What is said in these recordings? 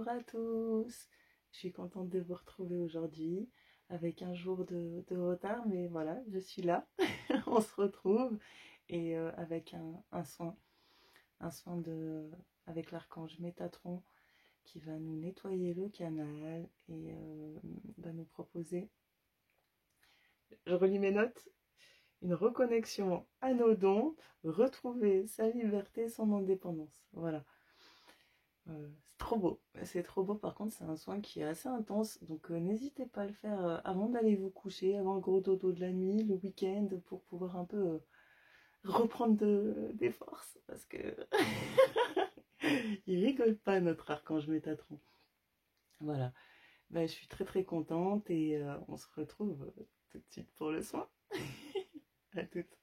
Bonjour à tous, je suis contente de vous retrouver aujourd'hui avec un jour de retard, mais voilà, je suis là, on se retrouve et avec un soin avec l'archange Métatron qui va nous nettoyer le canal et va nous proposer, je relis mes notes, une reconnexion à nos dons, retrouver sa liberté, son indépendance, voilà. C'est trop beau, c'est trop beau. Par contre, c'est un soin qui est assez intense, donc n'hésitez pas à le faire avant d'aller vous coucher, avant le gros dodo de la nuit, le week-end, pour pouvoir un peu reprendre des forces, parce que il rigole pas notre archange Métatron. Voilà, ben, je suis très très contente et on se retrouve tout de suite pour le soin. À toutes.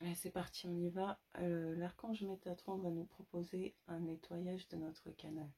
Allez, c'est parti, on y va. L'archange Métatron va nous proposer un nettoyage de notre canal.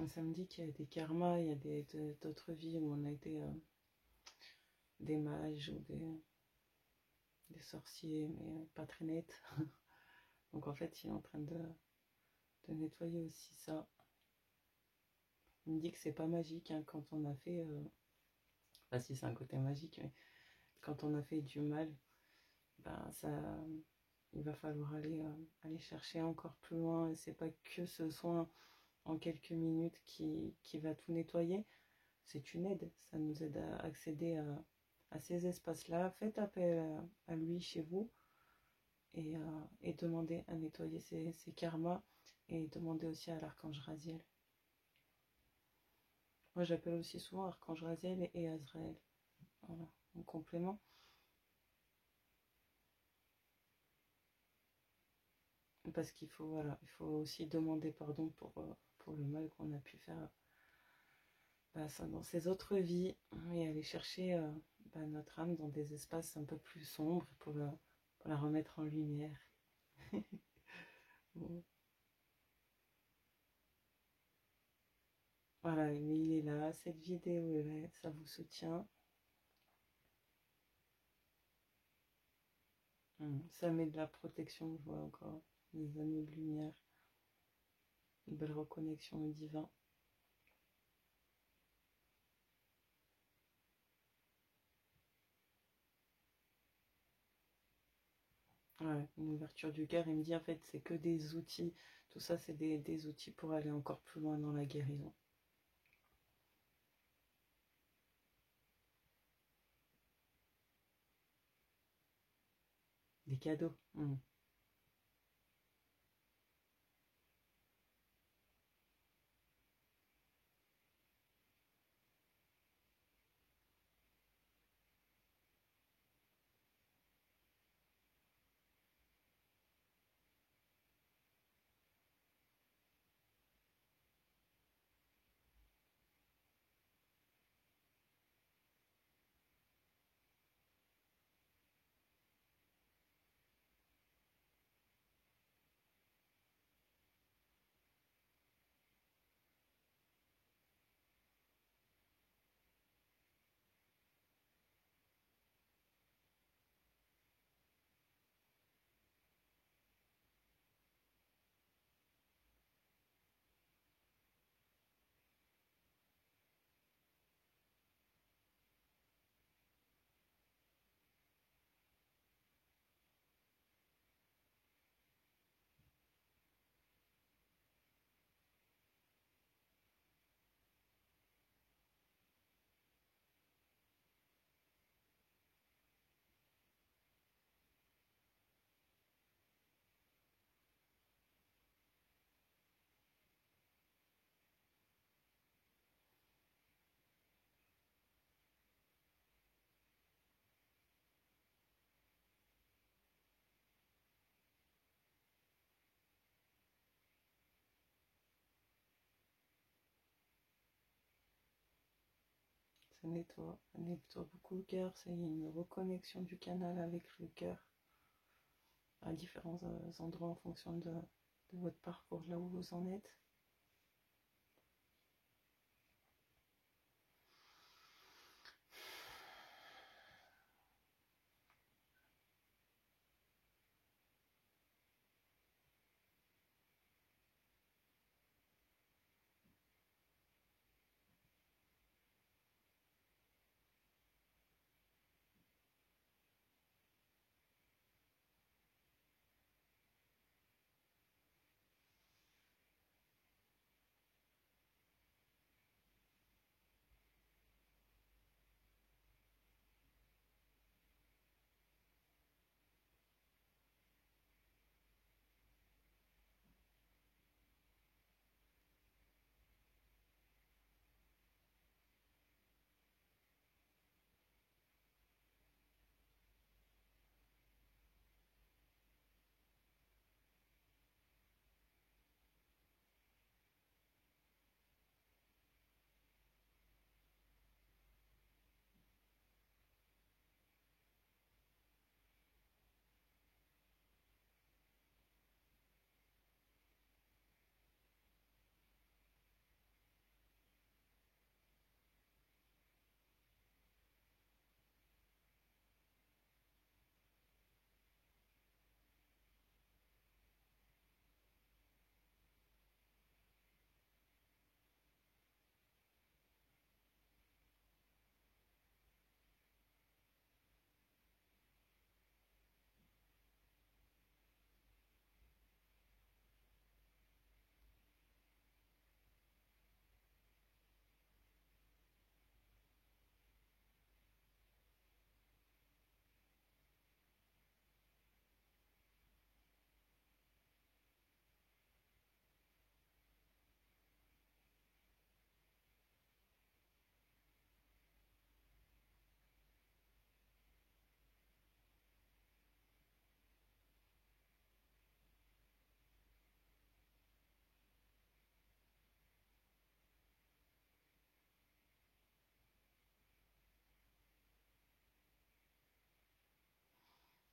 Ça me dit qu'il y a des karmas, il y a d'autres vies où on a été des mages ou des sorciers, mais pas très nets. Donc en fait, il est en train de nettoyer aussi ça. Il me dit que c'est pas magique hein, quand on a fait... Enfin si, c'est un côté magique, mais quand on a fait du mal, ben ça... Il va falloir aller chercher encore plus loin. Et c'est pas que ce soin en quelques minutes qui va tout nettoyer. C'est une aide, ça nous aide à accéder à ces espaces-là. Faites appel à lui chez vous et demandez à nettoyer ces karmas et demandez aussi à l'archange Raziel. Moi j'appelle aussi souvent archange Raziel et Azraël. Voilà, en complément. Parce qu'il faut, voilà, il faut aussi demander pardon pour le mal qu'on a pu faire dans ces autres vies et aller chercher notre âme dans des espaces un peu plus sombres pour la remettre en lumière. Bon. Voilà, mais il est là, cette vidéo est là, ça vous soutient. Ça met de la protection, je vois encore des anneaux de lumière, une belle reconnexion au divin. Ouais, une ouverture du cœur. Il me dit en fait, c'est que des outils. Tout ça, c'est des outils pour aller encore plus loin dans la guérison. Des cadeaux. Ça nettoie beaucoup le cœur. C'est une reconnexion du canal avec le cœur à différents endroits en fonction de votre parcours, là où vous en êtes.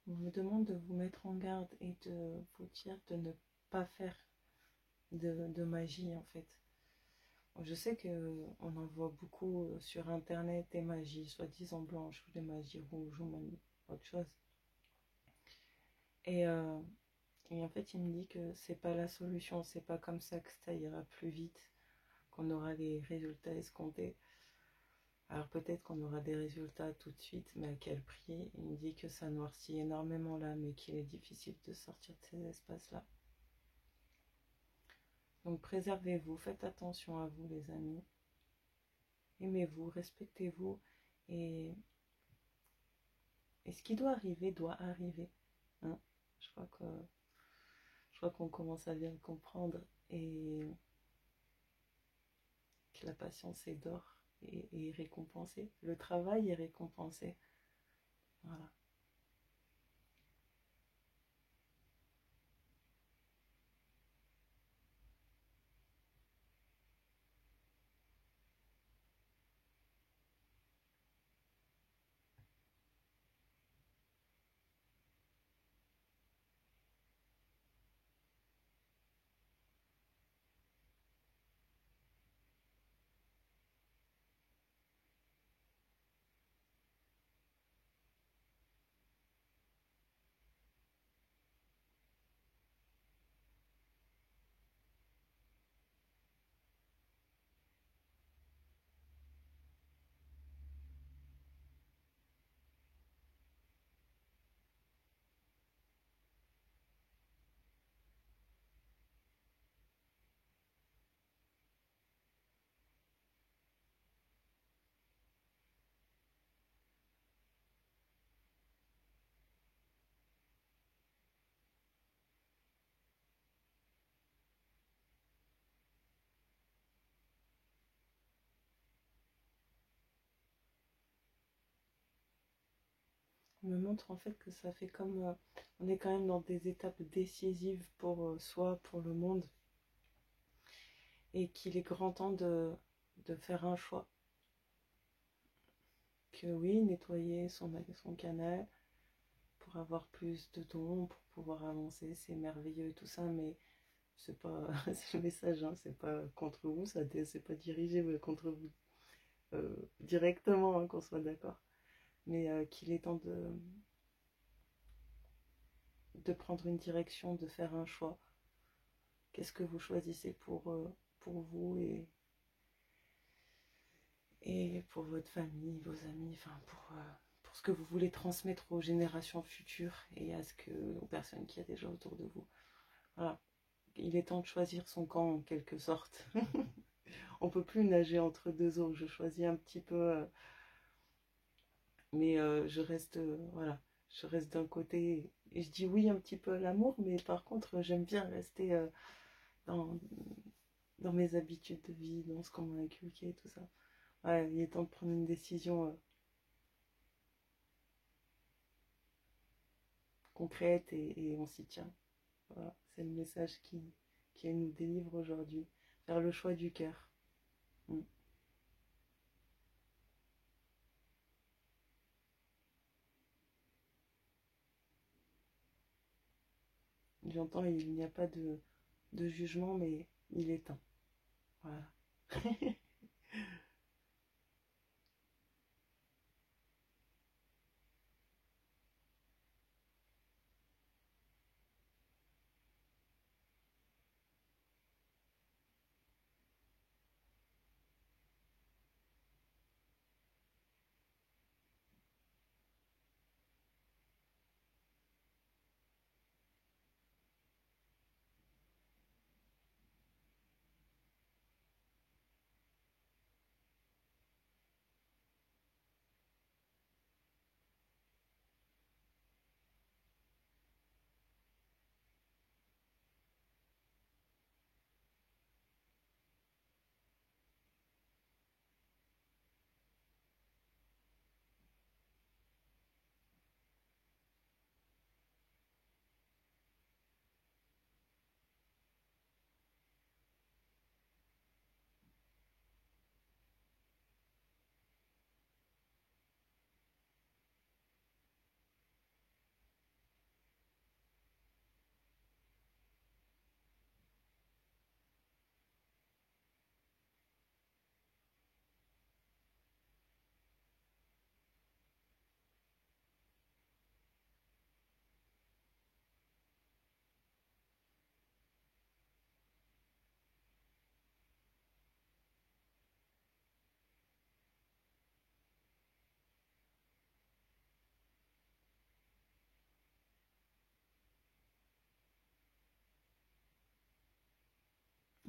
On me demande de vous mettre en garde et de vous dire de ne pas faire de magie en fait. Je sais qu'on en voit beaucoup sur internet, des magies soi-disant blanches ou des magies rouges ou même autre chose. Et, euh, et en fait, il me dit que c'est pas la solution, c'est pas comme ça que ça ira plus vite, qu'on aura les résultats escomptés. Alors peut-être qu'on aura des résultats tout de suite, mais à quel prix? Il me dit que ça noircit énormément là, mais qu'il est difficile de sortir de ces espaces-là. Donc préservez-vous, faites attention à vous les amis. Aimez-vous, respectez-vous et, et ce qui doit arriver. Hein, je crois qu'on commence à bien le comprendre et que la patience est d'or et récompensée. Le travail est récompensé. Voilà. On me montre en fait que ça fait comme on est quand même dans des étapes décisives pour soi, pour le monde, et qu'il est grand temps de faire un choix. Que oui, nettoyer son canal pour avoir plus de dons, pour pouvoir avancer, c'est merveilleux et tout ça, mais c'est pas c'est le message, hein, c'est pas contre vous, c'est pas dirigé contre vous directement, hein, qu'on soit d'accord, mais qu'il est temps de prendre une direction, de faire un choix. Qu'est-ce que vous choisissez pour vous et pour votre famille, vos amis, enfin pour ce que vous voulez transmettre aux générations futures et aux personnes qui y a déjà autour de vous. Voilà, il est temps de choisir son camp en quelque sorte. On peut plus nager entre deux eaux. Je choisis un petit peu, mais je reste, voilà, je reste d'un côté et je dis oui un petit peu à l'amour, mais par contre j'aime bien rester dans, dans mes habitudes de vie, dans ce qu'on m'a inculqué, tout ça. Ouais, il est temps de prendre une décision concrète et on s'y tient. Voilà, c'est le message qui nous délivre aujourd'hui. Faire le choix du cœur. Mm. J'entends, il n'y a pas de jugement, mais il est temps. Voilà.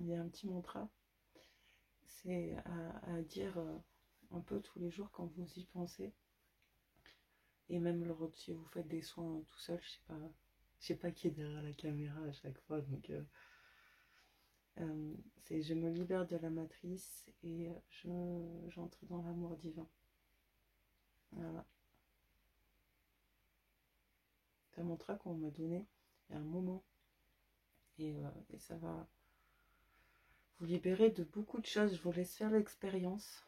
il y a un petit mantra, c'est à dire un peu tous les jours quand vous y pensez. Et même si vous faites des soins tout seul, je sais pas qui est derrière la caméra à chaque fois, donc c'est je me libère de la matrice et j'entre dans l'amour divin. Voilà. C'est un mantra qu'on m'a donné il y a un moment et ça va vous libérer de beaucoup de choses. Je vous laisse faire l'expérience.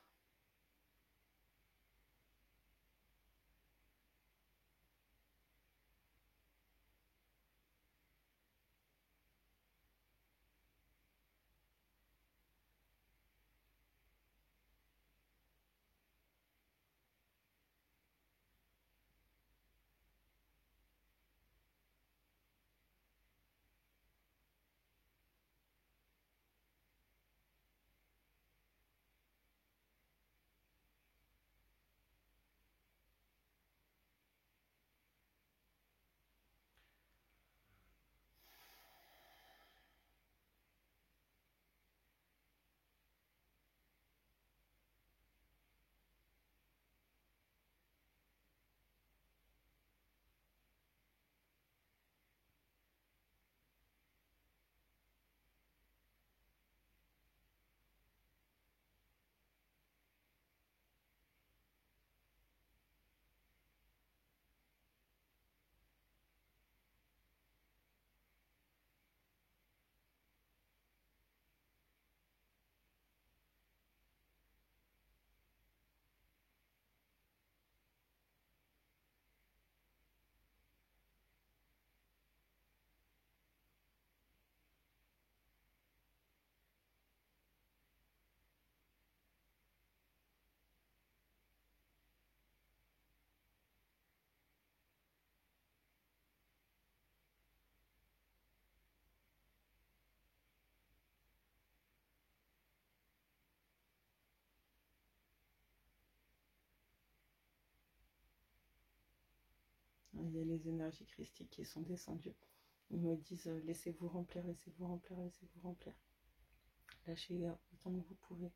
Il y a les énergies christiques qui sont descendues. Ils me disent laissez-vous remplir, laissez-vous remplir, laissez-vous remplir. Lâchez autant que vous pouvez.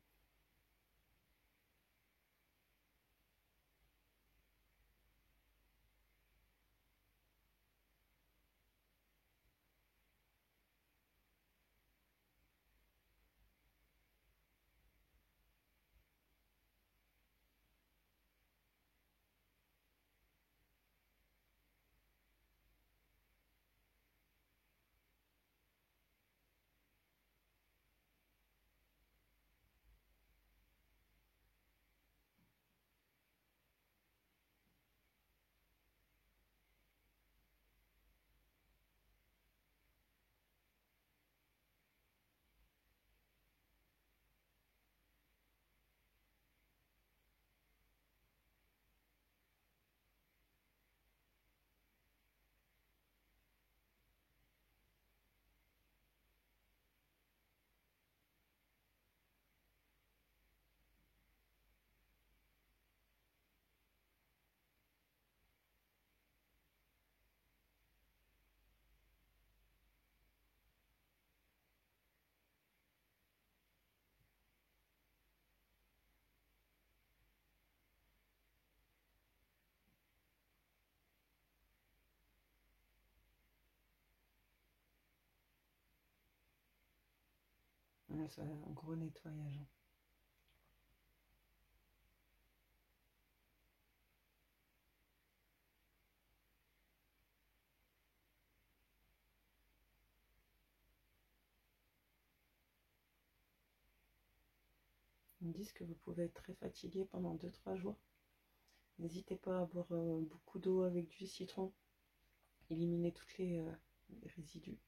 C'est un gros nettoyage. Ils me disent que vous pouvez être très fatigué pendant 2-3 jours. N'hésitez pas à boire beaucoup d'eau avec du citron. Éliminer tous les résidus.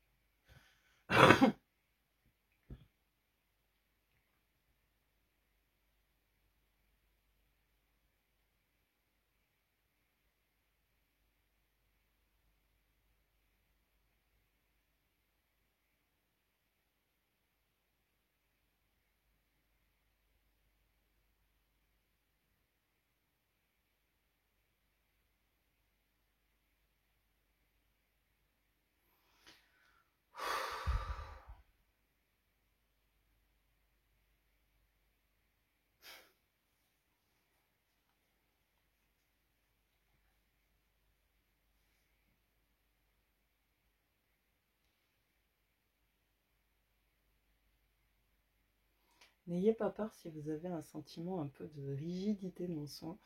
N'ayez pas peur si vous avez un sentiment un peu de rigidité dans son.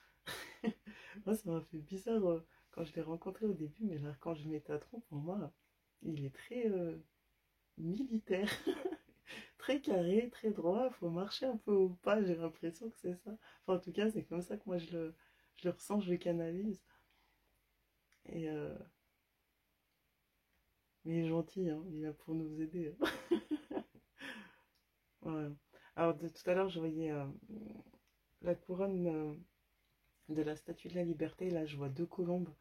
Moi, ça m'a fait bizarre quand je l'ai rencontré au début, mais là, quand je mets Tatron, pour moi, il est très militaire, très carré, très droit. Il faut marcher un peu au pas, j'ai l'impression que c'est ça. Enfin, en tout cas, c'est comme ça que moi je le ressens, je le canalise. Et mais il est gentil, hein, il est là pour nous aider, hein. Ouais. Alors, tout à l'heure, je voyais la couronne de la Statue de la Liberté. Là, je vois deux colombes.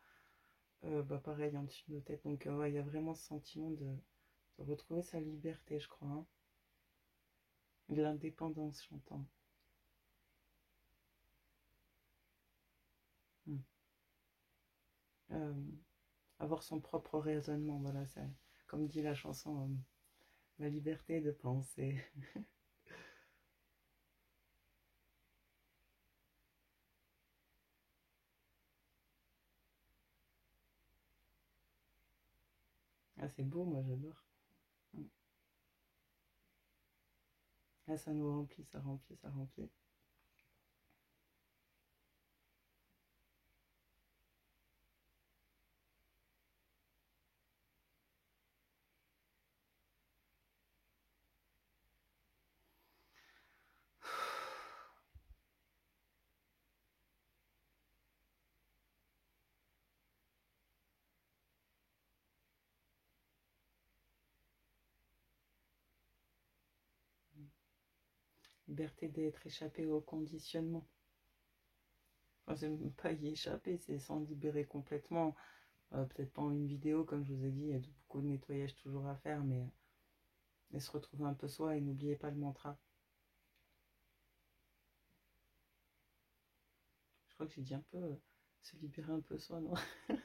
Bah pareil, en dessus de nos têtes. Donc ouais, il y a vraiment ce sentiment de retrouver sa liberté, je crois, hein. De l'indépendance, j'entends. Hmm. Euh, Avoir son propre raisonnement, voilà, c'est comme dit la chanson, la liberté de penser. Ah, c'est beau, moi j'adore. Hmm. Ah, ça nous remplit, ça remplit, ça remplit. Liberté d'être échappé au conditionnement. Enfin, c'est même pas y échapper, c'est s'en libérer complètement. Peut-être pas en une vidéo, comme je vous ai dit, il y a beaucoup de nettoyage toujours à faire, mais se retrouver un peu soi et n'oubliez pas le mantra. Je crois que j'ai dit un peu se libérer un peu soi, non?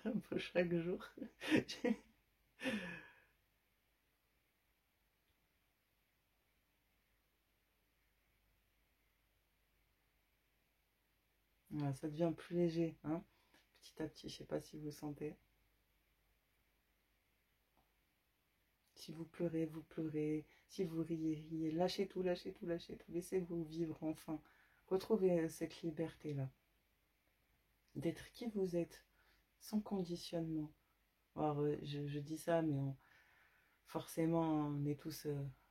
Un peu chaque jour. Voilà, ça devient plus léger, hein, petit à petit. Je sais pas si vous sentez. Si vous pleurez, vous pleurez. Si vous riez, riez. Lâchez tout, lâchez tout, lâchez tout. Laissez-vous vivre enfin. Retrouvez cette liberté-là. D'être qui vous êtes, sans conditionnement. Alors, je dis ça, mais forcément, on est tous,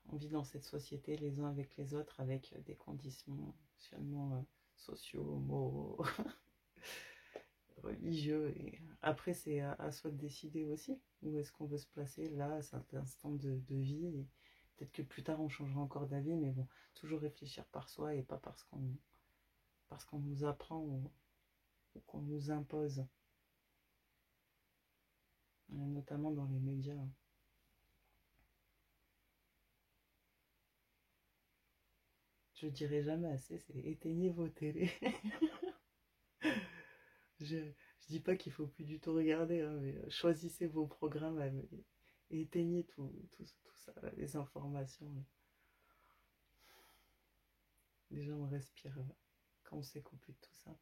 on vit dans cette société les uns avec les autres, avec des conditionnements sociaux, moraux, religieux. Et après, c'est à soi de décider aussi où est-ce qu'on veut se placer là, à cet instant de vie. Et peut-être que plus tard, on changera encore d'avis, mais bon, toujours réfléchir par soi et pas parce qu'on nous apprend ou qu'on nous impose, notamment dans les médias. Je dirais jamais assez, c'est éteignez vos télés. Je dis pas qu'il faut plus du tout regarder, hein, mais choisissez vos programmes et éteignez tout ça, là, les informations. Là. Déjà, on respire quand on s'est coupé de tout ça.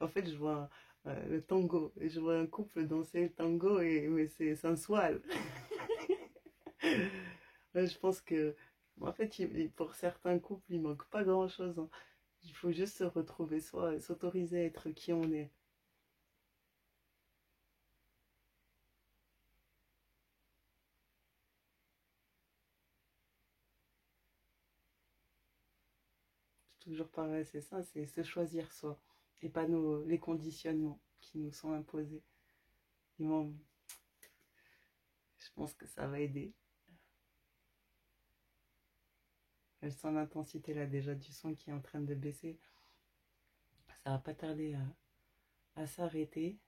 En fait, je vois le tango, et je vois un couple danser le tango, mais c'est sensuel. Ouais, je pense que, en fait, pour certains couples, il manque pas grand-chose, hein. Il faut juste se retrouver soi et s'autoriser à être qui on est. toujours pareil, c'est ça, c'est se choisir soi, et pas les conditionnements qui nous sont imposés. Et bon, je pense que ça va aider. Je sens l'intensité là déjà du son qui est en train de baisser. Ça va pas tarder à s'arrêter.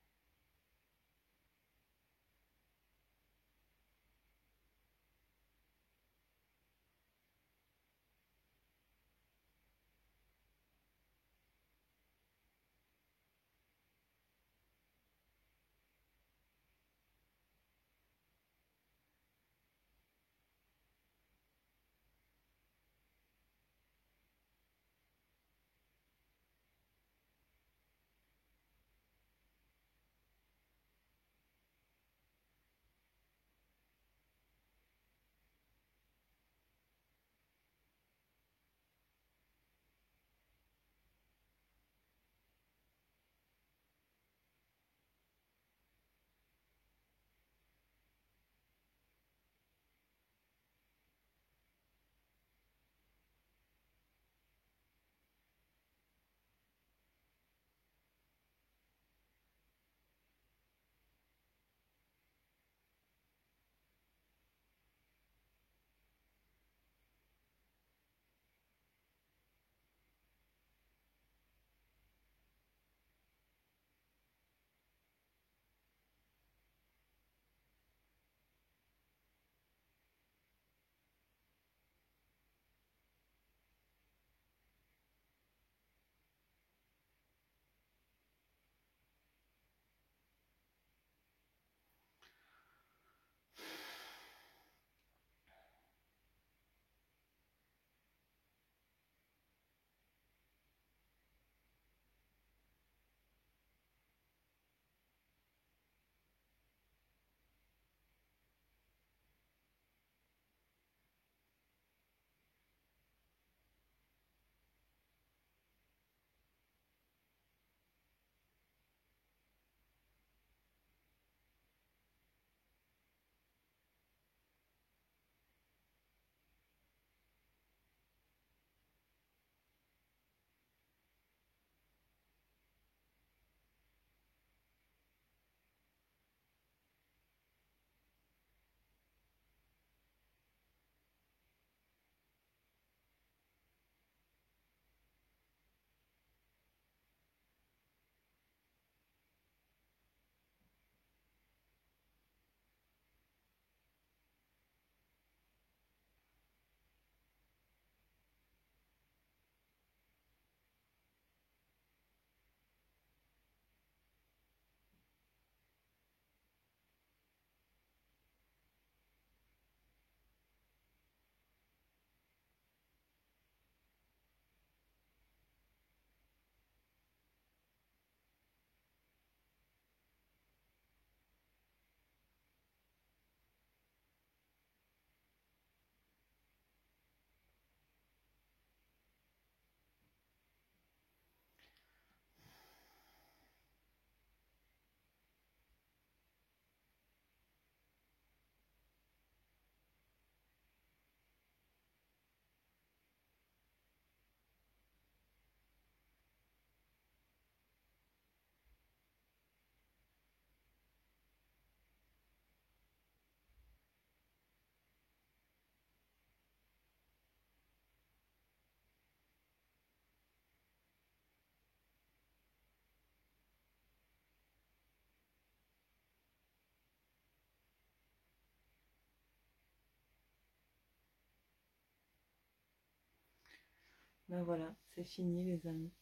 Ben voilà, c'est fini les amis.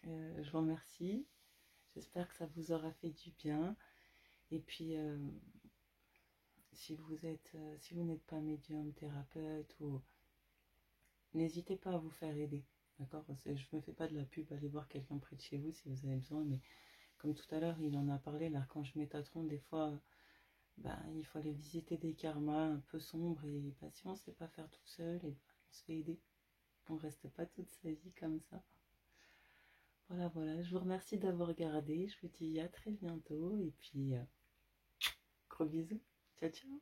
Je vous remercie. J'espère que ça vous aura fait du bien. Et puis, si vous n'êtes pas médium, thérapeute, ou n'hésitez pas à vous faire aider. D'accord? Je ne me fais pas de la pub, allez voir quelqu'un près de chez vous si vous avez besoin. Mais comme tout à l'heure, il en a parlé, l'archange Métatron, des fois, ben, il faut aller visiter des karmas un peu sombres. Et ben, si on ne sait pas faire tout seul, et ben, on se fait aider. On ne reste pas toute sa vie comme ça. Voilà, voilà. Je vous remercie d'avoir regardé. Je vous dis à très bientôt. Et puis, gros bisous. Ciao, ciao.